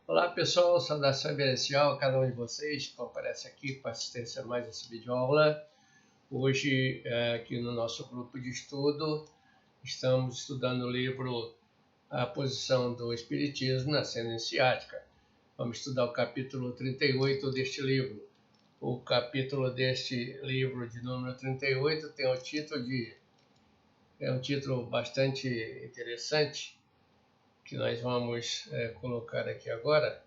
Olá pessoal, saudação reverencial a cada um de vocês que comparece aqui para assistência a mais essa videoaula. Hoje, aqui no nosso grupo de estudo, estamos estudando o livro A Posição do Espiritismo na Cena Iniciática. Vamos estudar o capítulo 38 deste livro. O capítulo deste livro de número 38 tem o título é um título bastante interessante, que nós vamos colocar aqui agora.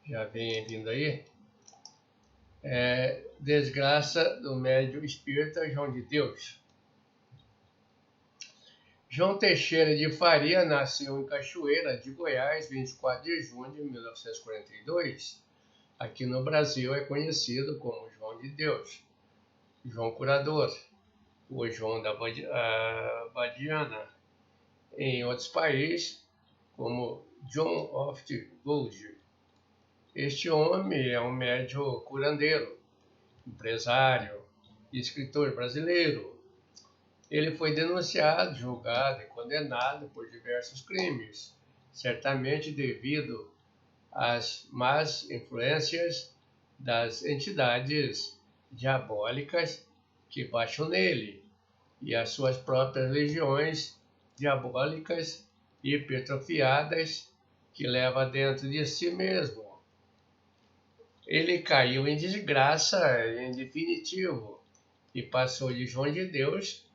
Já vem vindo aí. Desgraça do médium espírita João de Deus. João Teixeira de Faria nasceu em Cachoeira de Goiás, 24 de junho de 1942. Aqui no Brasil é conhecido como João de Deus, João Curador, ou João da Badiana. Em outros países, como John of the Gold. Este homem é um médium curandeiro, empresário e escritor brasileiro. Ele foi denunciado, julgado e condenado por diversos crimes, certamente devido às más influências das entidades diabólicas que baixam nele e às suas próprias legiões diabólicas hipertrofiadas que leva dentro de si mesmo. Ele caiu em desgraça em definitivo e passou de João de Deus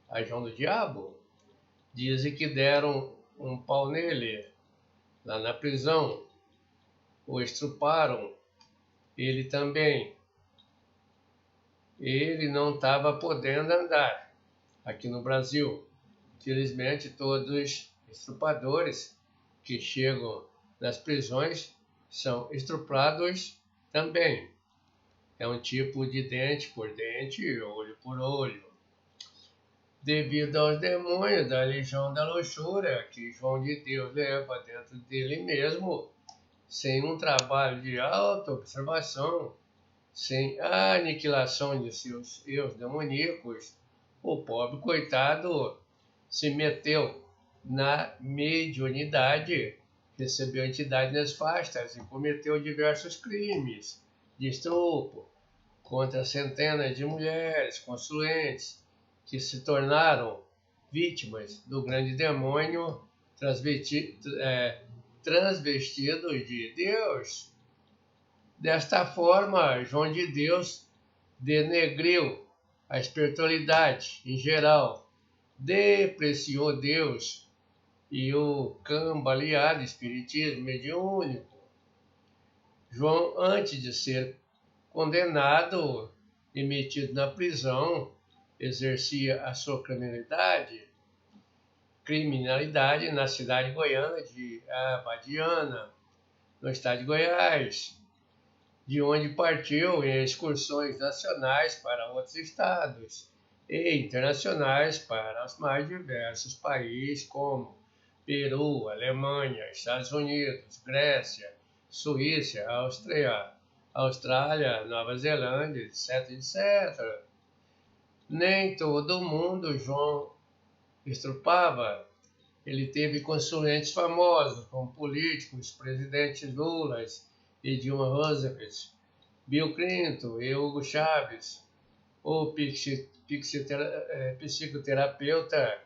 a João do Diabo. Dizem que deram um pau nele lá na prisão, o estruparam, ele também. Ele não estava podendo andar aqui no Brasil. Felizmente, todos os estrupadores que chegam nas prisões são estuprados também. É um tipo de dente por dente, olho por olho. Devido aos demônios da legião da luxúria que João de Deus leva dentro dele mesmo, sem um trabalho de auto-observação, sem a aniquilação de seus eu demoníacos, o pobre coitado se meteu na mediunidade, recebeu entidades nefastas e cometeu diversos crimes de estupro contra centenas de mulheres consulentes que se tornaram vítimas do grande demônio transvestido de Deus. Desta forma, João de Deus denegriu a espiritualidade em geral, depreciou Deus e o cambaleado espiritismo mediúnico. João, antes de ser condenado e metido na prisão, exercia a sua criminalidade na cidade goiana de Abadiana, no estado de Goiás, de onde partiu em excursões nacionais para outros estados e internacionais para os mais diversos países como Peru, Alemanha, Estados Unidos, Grécia, Suíça, Austrália, Nova Zelândia, etc, etc. Nem todo mundo João estrupava. Ele teve consulentes famosos, como políticos, presidentes Lula e Dilma Roosevelt, Bill Clinton e Hugo Chávez, o psicoterapeuta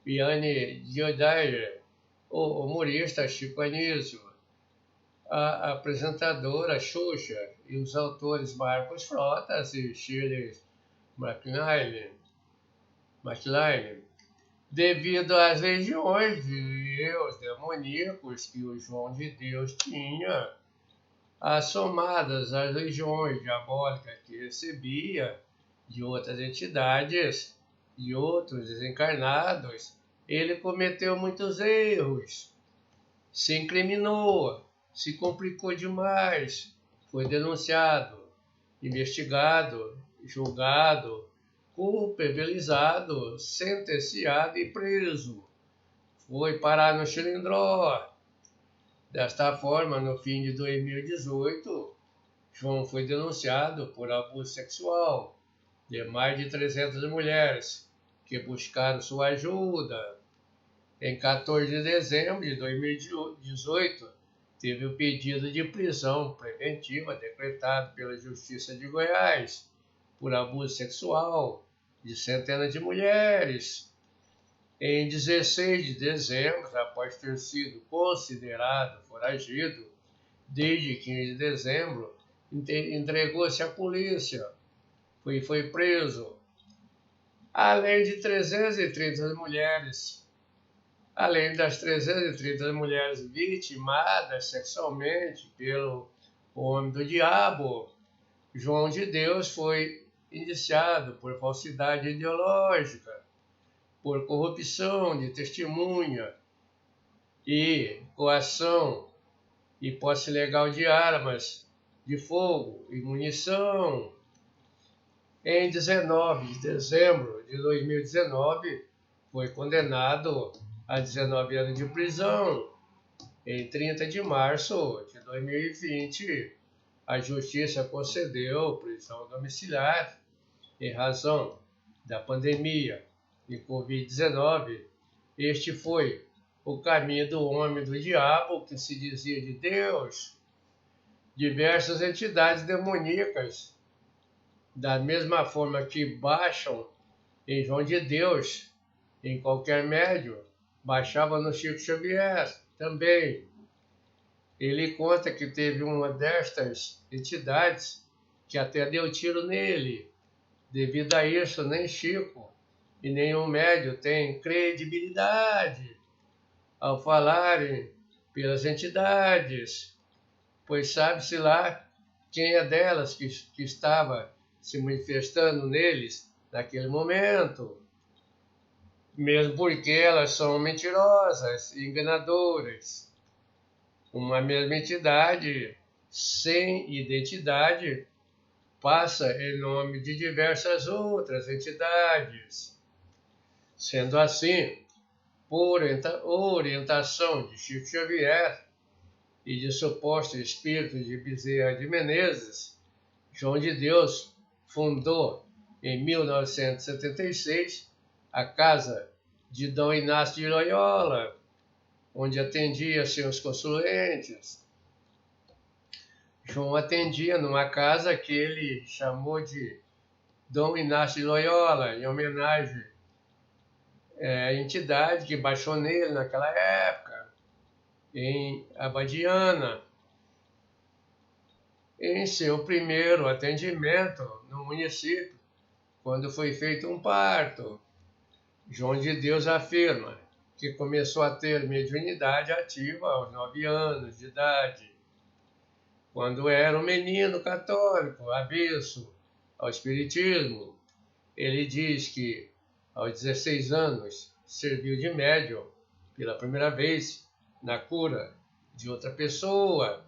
Vianney Diodair, o humorista Chico Anísio, a apresentadora Xuxa e os autores Marcos Frotas e Shirley MacLaine, devido às legiões de eus demoníacos que o João de Deus tinha, somadas às legiões diabólicas que recebia de outras entidades e outros desencarnados, ele cometeu muitos erros, se incriminou, se complicou demais, foi denunciado, investigado, julgado, culpabilizado, sentenciado e preso. Foi parar no Xilindró. Desta forma, no fim de 2018, João foi denunciado por abuso sexual de mais de 300 mulheres que buscaram sua ajuda. Em 14 de dezembro de 2018, teve o pedido de prisão preventiva decretado pela Justiça de Goiás por abuso sexual de centenas de mulheres. Em 16 de dezembro, após ter sido considerado foragido, desde 15 de dezembro, entregou-se à polícia e foi preso. Além de 330 mulheres, além das 330 mulheres vitimadas sexualmente pelo homem do diabo, João de Deus foi indiciado por falsidade ideológica, por corrupção de testemunha e coação e posse ilegal de armas de fogo e munição. Em 19 de dezembro de 2019, foi condenado a 19 anos de prisão. Em 30 de março de 2020, a Justiça concedeu prisão domiciliar em razão da pandemia de Covid-19. Este foi o caminho do homem do diabo, que se dizia de Deus. Diversas entidades demoníacas, da mesma forma que baixam em João de Deus, em qualquer médium, baixava no Chico Xavier também. Ele conta que teve uma destas entidades que até deu tiro nele. Devido a isso, nem Chico e nenhum médium tem credibilidade ao falarem pelas entidades, pois sabe-se lá quem é delas que estava se manifestando neles naquele momento, mesmo porque elas são mentirosas e enganadoras. Uma mesma entidade sem identidade passa em nome de diversas outras entidades. Sendo assim, por orientação de Chico Xavier e de suposto espírito de Bezerra de Menezes, João de Deus fundou em 1976 a casa de Dom Inácio de Loyola, onde atendia seus consulentes. João atendia numa casa que ele chamou de Dom Inácio de Loyola, em homenagem à entidade que baixou nele naquela época, em Abadiana. Em seu primeiro atendimento no município, quando foi feito um parto, João de Deus afirma que começou a ter mediunidade ativa aos 9 anos de idade, quando era um menino católico, avesso ao espiritismo. Ele diz que, aos 16 anos, serviu de médium pela primeira vez na cura de outra pessoa.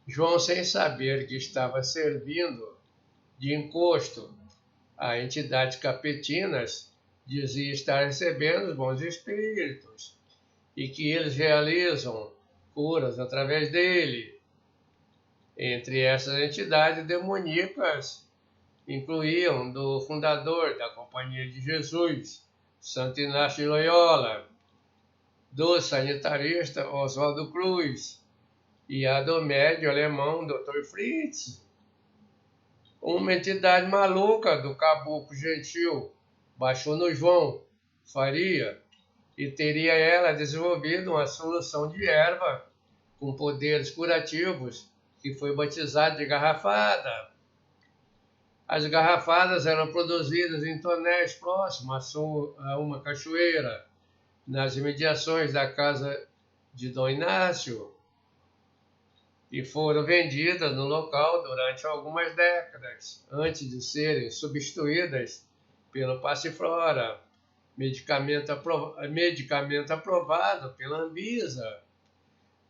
João, sem saber que estava servindo de encosto a entidades capetinas, dizia estar recebendo os bons espíritos e que eles realizam curas através dele. Entre essas entidades demoníacas, incluíam do fundador da Companhia de Jesus, Santo Inácio de Loyola, do sanitarista Oswaldo Cruz e a do médium alemão Dr. Fritz. Uma entidade maluca do caboclo gentil baixou no João Faria e teria ela desenvolvido uma solução de erva com poderes curativos que foi batizada de garrafada. As garrafadas eram produzidas em tonéis próximos a uma cachoeira, nas imediações da casa de Dom Inácio, e foram vendidas no local durante algumas décadas, antes de serem substituídas pelo Passiflora, medicamento aprovado pela Anvisa.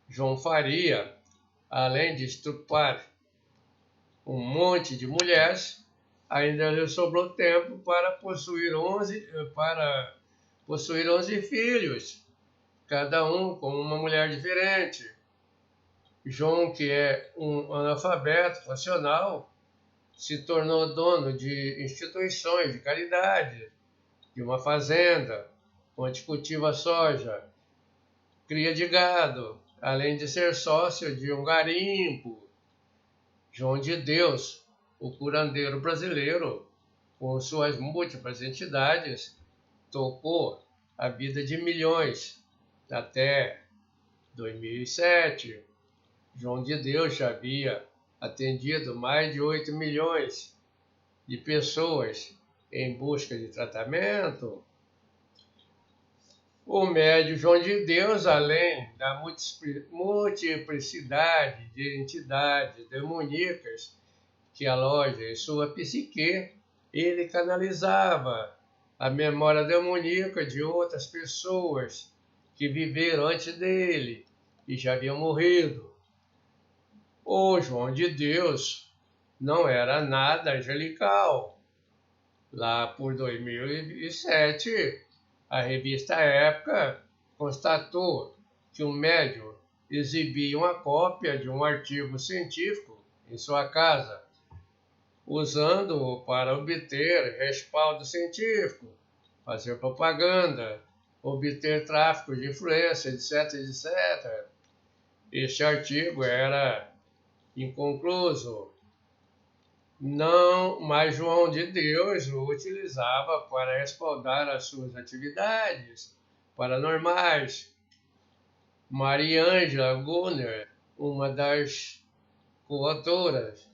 João Faria, além de estuprar um monte de mulheres, ainda lhe sobrou tempo para possuir 11 filhos, cada um com uma mulher diferente. João, que é um analfabeto funcional, se tornou dono de instituições de caridade, de uma fazenda, onde cultiva soja, cria de gado, além de ser sócio de um garimpo. João de Deus, o curandeiro brasileiro, com suas múltiplas entidades, tocou a vida de milhões. Até 2007, João de Deus já havia atendido mais de 8 milhões de pessoas em busca de tratamento. O médium João de Deus, além da multiplicidade de entidades demoníacas que aloja em sua psique, ele canalizava a memória demoníaca de outras pessoas que viveram antes dele e já haviam morrido. O João de Deus não era nada angelical. Lá por 2007, a revista Época constatou que um médium exibia uma cópia de um artigo científico em sua casa, usando-o para obter respaldo científico, fazer propaganda, obter tráfico de influência, etc, etc. Este artigo era inconcluso. Não, mas João de Deus o utilizava para respaldar as suas atividades paranormais. Maria Ângela Gunner, uma das coautoras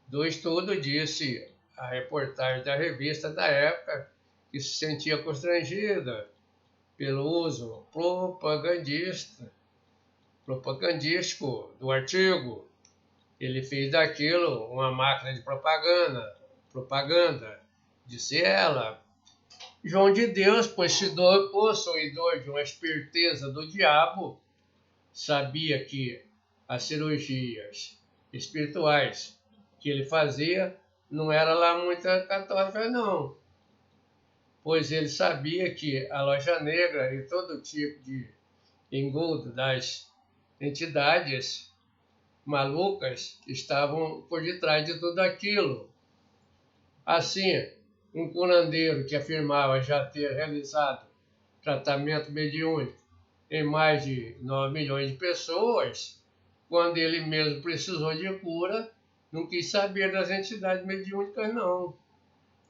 do estudo, disse à reportagem da revista da época que se sentia constrangida pelo uso propagandístico do artigo. Ele fez daquilo uma máquina de propaganda, disse ela. João de Deus, possuidor de uma esperteza do diabo, sabia que as cirurgias espirituais que ele fazia não era lá muito católica, não. Pois ele sabia que a loja negra e todo tipo de engodo das entidades malucas estavam por detrás de tudo aquilo. Assim, um curandeiro que afirmava já ter realizado tratamento mediúnico em mais de 9 milhões de pessoas, quando ele mesmo precisou de cura, não quis saber das entidades mediúnicas, não.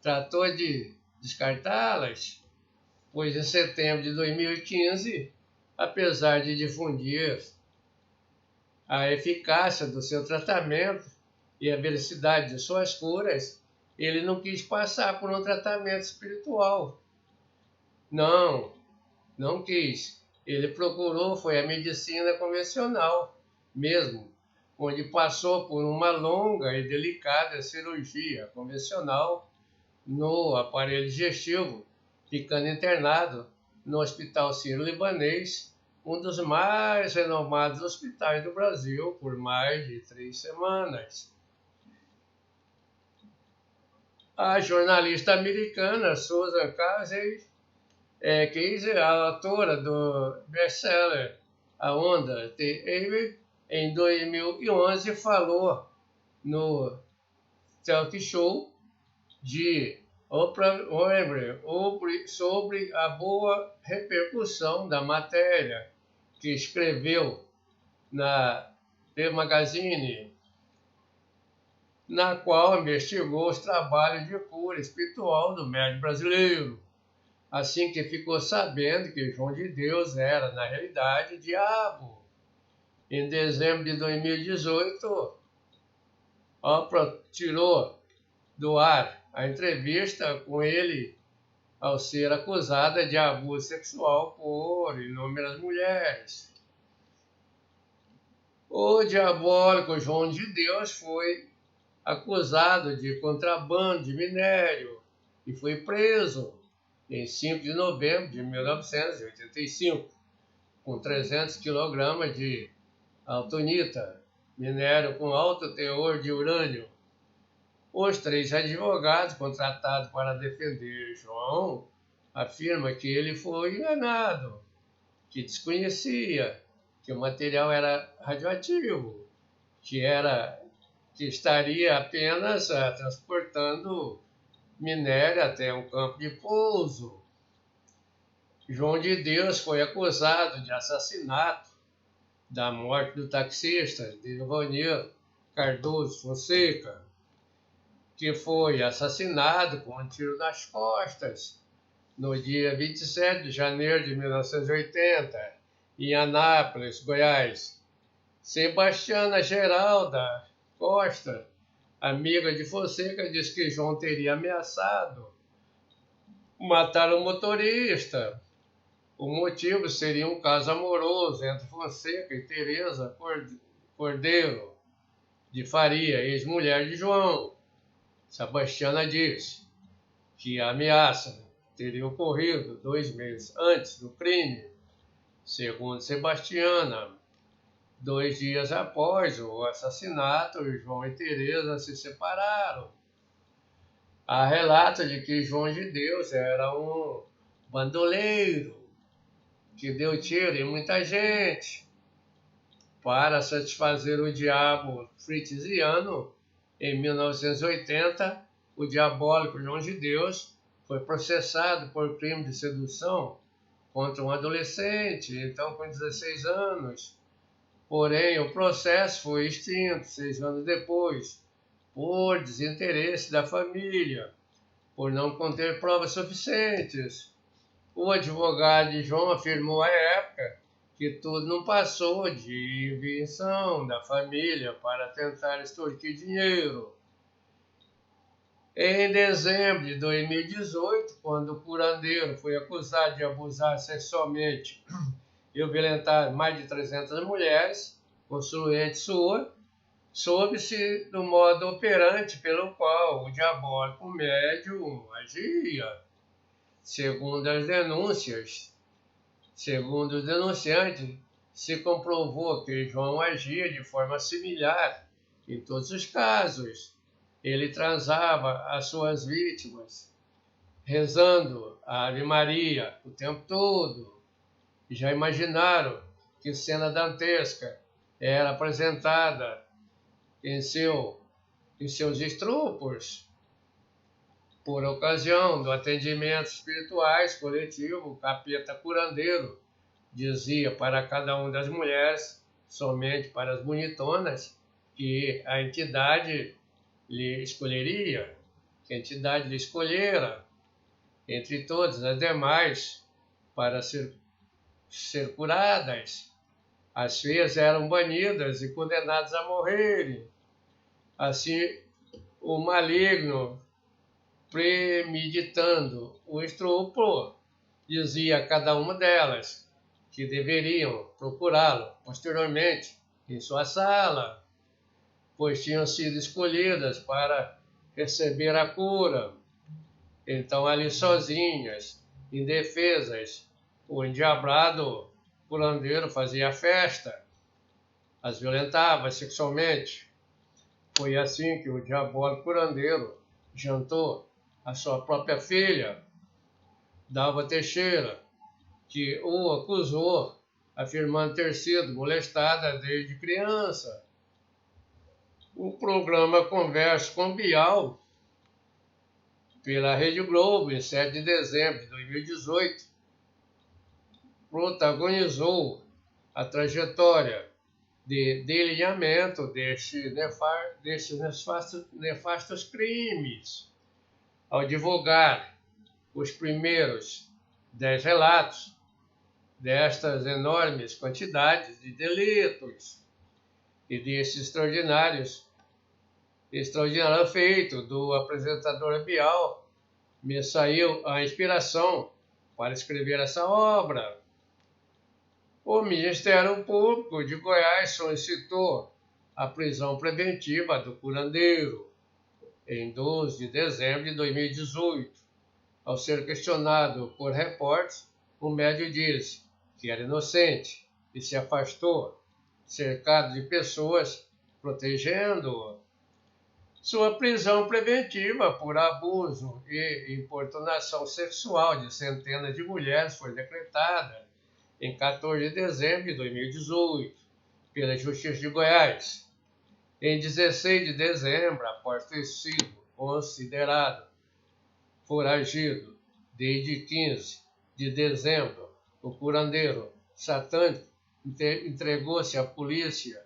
Tratou de descartá-las, pois em setembro de 2015, apesar de difundir a eficácia do seu tratamento e a velocidade de suas curas, ele não quis passar por um tratamento espiritual. Não quis. Ele procurou, foi a medicina convencional mesmo, onde passou por uma longa e delicada cirurgia convencional no aparelho digestivo, ficando internado no Hospital Sírio-Libanês, um dos mais renomados hospitais do Brasil, por mais de 3 semanas. A jornalista americana Susan Casey, a autora do best-seller A Onda The Eve, em 2011 falou no talk show de Oprah Winfrey sobre a boa repercussão da matéria que escreveu na The Magazine, na qual investigou os trabalhos de cura espiritual do médium brasileiro, assim que ficou sabendo que João de Deus era, na realidade, diabo. Em dezembro de 2018, Oprah tirou do ar a entrevista com ele ao ser acusada de abuso sexual por inúmeras mulheres. O diabólico João de Deus foi acusado de contrabando de minério e foi preso em 5 de novembro de 1985, com 300 kg de autunita, minério com alto teor de urânio. Os 3 advogados contratados para defender João afirmam que ele foi enganado, que desconhecia que o material era radioativo, que estaria apenas transportando minério até um campo de pouso. João de Deus foi acusado de assassinato da morte do taxista Devanir Cardoso Fonseca, que foi assassinado com um tiro nas costas no dia 27 de janeiro de 1980, em Anápolis, Goiás. Sebastiana Geralda Costa, amiga de Fonseca, diz que João teria ameaçado matar o motorista. O motivo seria um caso amoroso entre Fonseca e Tereza Cordeiro de Faria, ex-mulher de João. Sebastiana diz que a ameaça teria ocorrido 2 meses antes do crime. Segundo Sebastiana, 2 dias após o assassinato, João e Tereza se separaram. Há relatos de que João de Deus era um bandoleiro que deu tiro em muita gente. Para satisfazer o diabo fritiziano, em 1980, o diabólico João de Deus foi processado por crime de sedução contra um adolescente, então com 16 anos. Porém, o processo foi extinto 6 anos depois, por desinteresse da família, por não conter provas suficientes. O advogado de João afirmou à época que tudo não passou de invenção da família para tentar extorquir dinheiro. Em dezembro de 2018, quando o curandeiro foi acusado de abusar sexualmente e violentar mais de 300 mulheres, constituinte sua, soube-se do modo operante pelo qual o diabólico médium agia. Segundo os denunciantes, se comprovou que João agia de forma similar em todos os casos. Ele transava as suas vítimas, rezando a Ave Maria o tempo todo. Já imaginaram que cena dantesca era apresentada em seus estupros? Por ocasião do atendimento espirituais coletivo, o capeta curandeiro dizia para cada uma das mulheres, somente para as bonitonas, que a entidade lhe escolheria, que a entidade lhe escolhera, entre todas as demais, para ser curadas. As feias eram banidas e condenadas a morrerem. Assim, o maligno, premeditando o estupro, dizia a cada uma delas que deveriam procurá-lo posteriormente em sua sala, pois tinham sido escolhidas para receber a cura. Então, ali sozinhas, indefesas, o endiabrado curandeiro fazia festa, as violentava sexualmente. Foi assim que o diabólico curandeiro jantou a sua própria filha, Dalva Teixeira, que o acusou, afirmando ter sido molestada desde criança. O programa Conversa com Bial, pela Rede Globo, em 7 de dezembro de 2018, protagonizou a trajetória de delineamento destes nefastos crimes, ao divulgar os primeiros 10 relatos destas enormes quantidades de delitos e desse extraordinário feito do apresentador Bial, me saiu a inspiração para escrever essa obra. O Ministério Público de Goiás solicitou a prisão preventiva do curandeiro em 12 de dezembro de 2018. Ao ser questionado por repórteres, o médium disse que era inocente e se afastou, cercado de pessoas protegendo-o. Sua prisão preventiva por abuso e importunação sexual de centenas de mulheres foi decretada em 14 de dezembro de 2018 pela Justiça de Goiás. Em 16 de dezembro, após ter sido considerado foragido desde 15 de dezembro o curandeiro satânico, entregou-se à polícia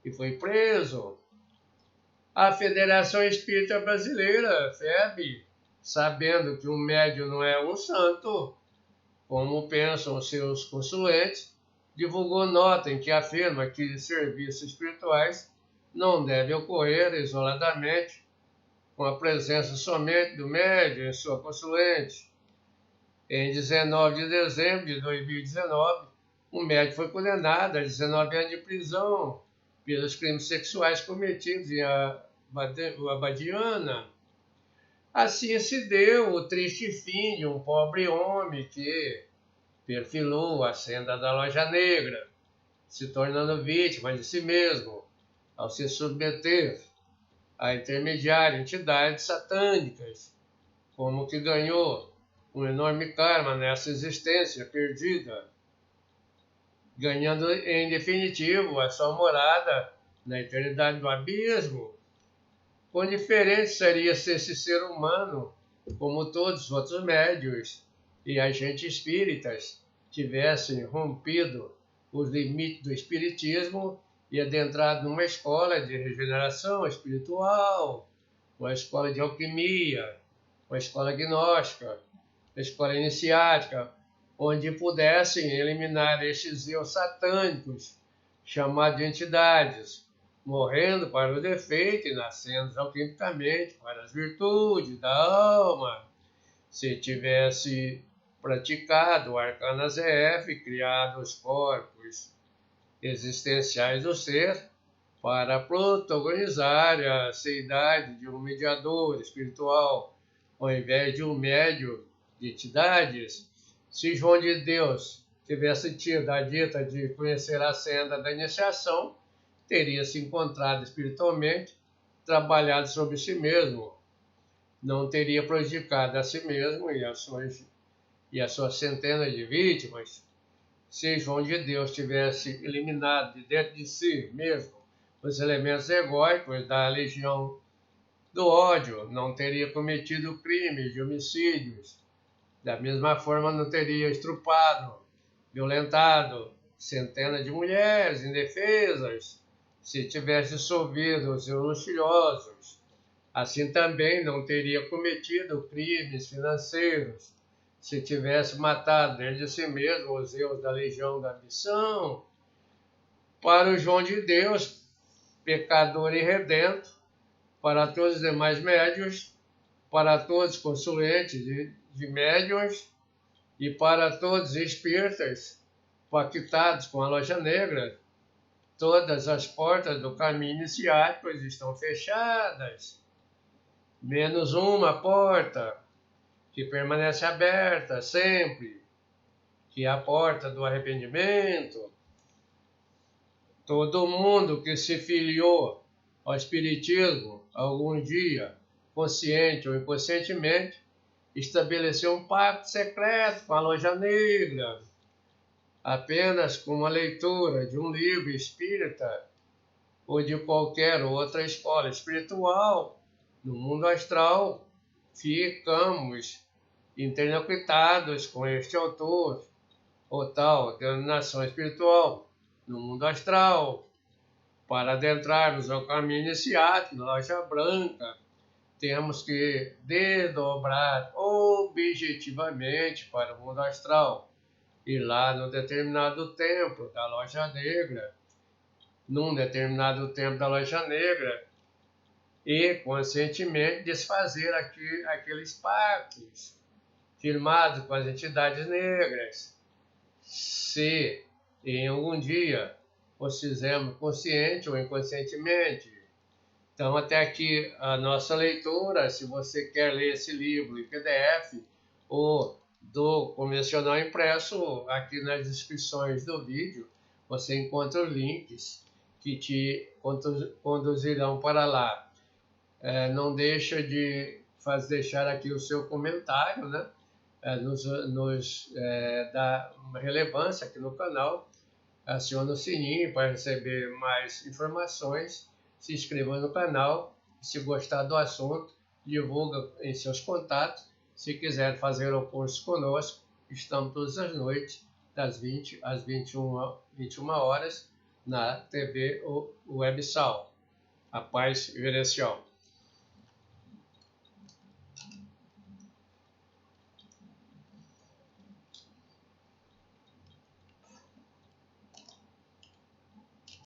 e foi preso. A Federação Espírita Brasileira, FEB, sabendo que um médium não é um santo, como pensam seus consulentes, divulgou nota em que afirma que serviços espirituais não devem ocorrer isoladamente, com a presença somente do médium e sua consulente. Em 19 de dezembro de 2019, um médium foi condenado a 19 anos de prisão pelos crimes sexuais cometidos em Abadiânia. Assim se deu o triste fim de um pobre homem que perfilou a senda da loja negra, se tornando vítima de si mesmo, ao se submeter a intermediárias entidades satânicas, como que ganhou um enorme karma nessa existência perdida, ganhando em definitivo a sua morada na eternidade do abismo. Quão diferente seria se esse ser humano, como todos os outros médiuns e agentes espíritas, tivessem rompido os limites do espiritismo e adentrado numa escola de regeneração espiritual, uma escola de alquimia, uma escola gnóstica, uma escola iniciática, onde pudessem eliminar estes eu satânicos, chamados de entidades, morrendo para o defeito e nascendo alquimicamente para as virtudes da alma. Se tivesse praticado o arcano ZF e criado os corpos existenciais do ser para protagonizar a seidade de um mediador espiritual, ao invés de um médium de entidades, se João de Deus tivesse tido a dita de conhecer a senda da iniciação, teria se encontrado espiritualmente, trabalhado sobre si mesmo, não teria prejudicado a si mesmo e as suas centenas de vítimas. Se João de Deus tivesse eliminado de dentro de si mesmo os elementos egóicos da legião do ódio, não teria cometido crimes de homicídios. Da mesma forma, não teria estrupado, violentado centenas de mulheres indefesas, se tivesse dissolvido os seus luxuriosos. Assim também não teria cometido crimes financeiros, se tivesse matado dentro de si mesmo os eus da legião da ambição. Para o João de Deus, pecador e redento, para todos os demais médiuns, para todos os consulentes de médiuns e para todos os espíritas pactados com a loja negra, todas as portas do caminho iniciático estão fechadas, menos uma porta que permanece aberta sempre, que é a porta do arrependimento. Todo mundo que se filiou ao Espiritismo algum dia, consciente ou inconscientemente, estabeleceu um pacto secreto com a loja negra. Apenas com uma leitura de um livro espírita ou de qualquer outra escola espiritual, no mundo astral, ficamos interlocuitados com este autor ou tal denominação espiritual no mundo astral. Para adentrarmos ao caminho iniciático, na loja branca, temos que desdobrar objetivamente para o mundo astral, ir lá no determinado templo da loja negra, num determinado templo da loja negra, e conscientemente desfazer aqueles pactos firmados com as entidades negras. Se em algum dia os fizemos consciente ou inconscientemente. Então, até aqui a nossa leitura. Se você quer ler esse livro em PDF ou do convencional impresso, aqui nas descrições do vídeo, você encontra links que te conduzirão para lá. Não deixa de deixar aqui o seu comentário, né? Nos dá relevância aqui no canal. Acione o sininho para receber mais informações, se inscreva no canal, se gostar do assunto, divulga em seus contatos. Se quiser fazer o curso conosco, estamos todas as noites das 20 às 21 horas, na TV Websal. A paz, Verencial.